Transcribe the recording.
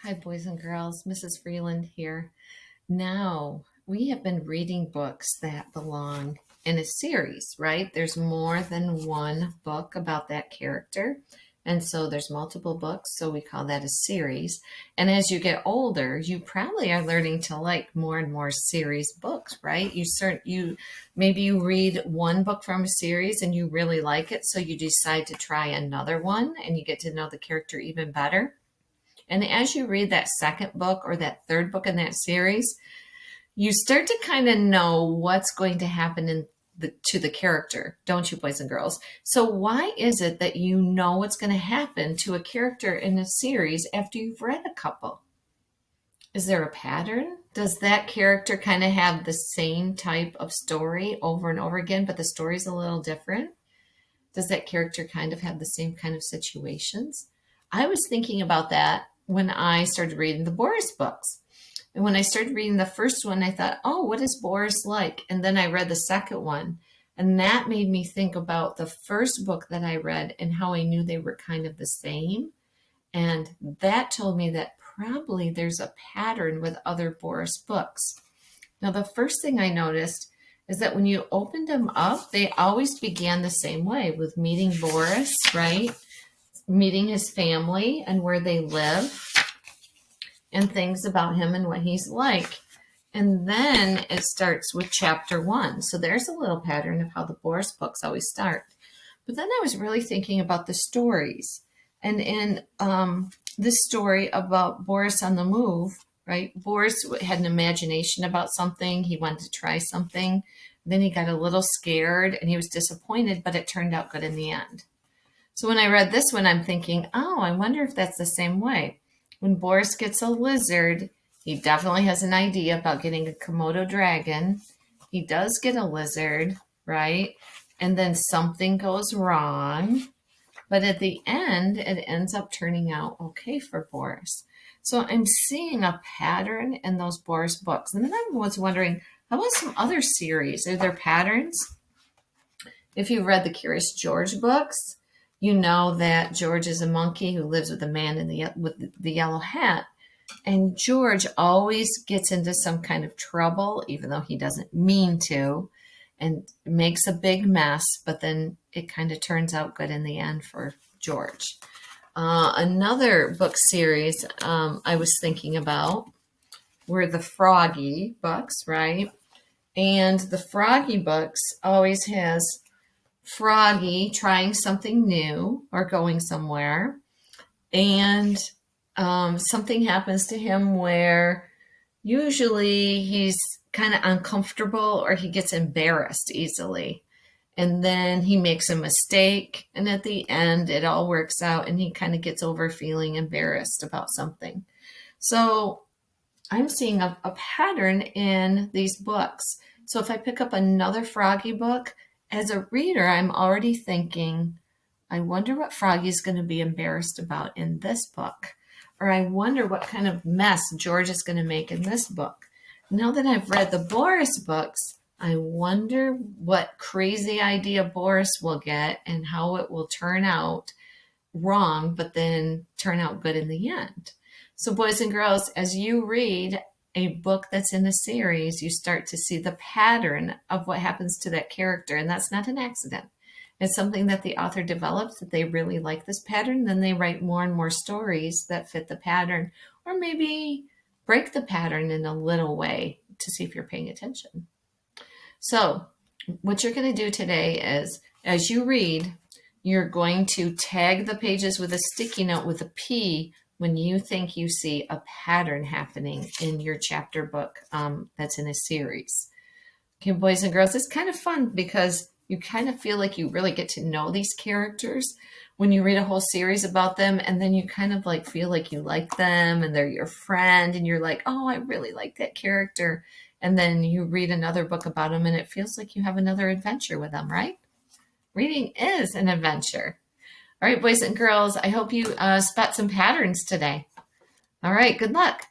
Hi, boys and girls. Mrs. Freeland here. Now, we have been reading books that belong in a series, right? There's more than one book about that character. And so there's multiple books, so we call that a series. And as you get older, you probably are learning to like more and more series books, right? Maybe you read one book from a series and you really like it, so you decide to try another one and you get to know the character even better. And as you read that second book or that third book in that series, you start to kind of know what's going to happen to the character, don't you, boys and girls? So why is it that you know what's going to happen to a character in a series after you've read a couple? Is there a pattern? Does that character kind of have the same type of story over and over again, but the story's a little different? Does that character kind of have the same kind of situations? I was thinking about that when I started reading the Boris books. And when I started reading the first one, I thought, oh, what is Boris like? And then I read the second one. And that made me think about the first book that I read and how I knew they were kind of the same. And that told me that probably there's a pattern with other Boris books. Now, the first thing I noticed is that when you opened them up, they always began the same way with meeting Boris, right? Meeting his family and where they live and things about him and what he's like. And then it starts with chapter 1. So there's a little pattern of how the Boris books always start. But then I was really thinking about the stories. And in this story about Boris on the move, right? Boris had an imagination about something. He wanted to try something. Then he got a little scared and he was disappointed, but it turned out good in the end. So when I read this one, I'm thinking, oh, I wonder if that's the same way. When Boris gets a lizard, he definitely has an idea about getting a Komodo dragon. He does get a lizard, right? And then something goes wrong. But at the end, it ends up turning out okay for Boris. So I'm seeing a pattern in those Boris books. And then I was wondering, how about some other series? Are there patterns? If you've read the Curious George books, you know that George is a monkey who lives with the man with the yellow hat. And George always gets into some kind of trouble, even though he doesn't mean to, and makes a big mess, but then it kind of turns out good in the end for George. Another book series I was thinking about were the Froggy books, right? And the Froggy books always has Froggy trying something new or going somewhere, and something happens to him where usually he's kind of uncomfortable or he gets embarrassed easily. And then he makes a mistake, and at the end, it all works out, and he kind of gets over feeling embarrassed about something. So I'm seeing a pattern in these books. So if I pick up another Froggy book, as a reader, I'm already thinking, I wonder what Froggy's going to be embarrassed about in this book. Or I wonder what kind of mess George is going to make in this book. Now that I've read the Boris books, I wonder what crazy idea Boris will get and how it will turn out wrong, but then turn out good in the end. So boys and girls, as you read a book that's in a series, you start to see the pattern of what happens to that character. And that's not an accident. It's something that the author develops, that they really like this pattern. Then they write more and more stories that fit the pattern, or maybe break the pattern in a little way to see if you're paying attention. So what you're going to do today is, as you read, you're going to tag the pages with a sticky note with a P when you think you see a pattern happening in your chapter book that's in a series. Okay, boys and girls, it's kind of fun because you kind of feel like you really get to know these characters when you read a whole series about them, and then you kind of like feel like you like them and they're your friend and you're like, oh, I really like that character. And then you read another book about them and it feels like you have another adventure with them, right? Reading is an adventure. All right, boys and girls, I hope you spot some patterns today. All right, good luck.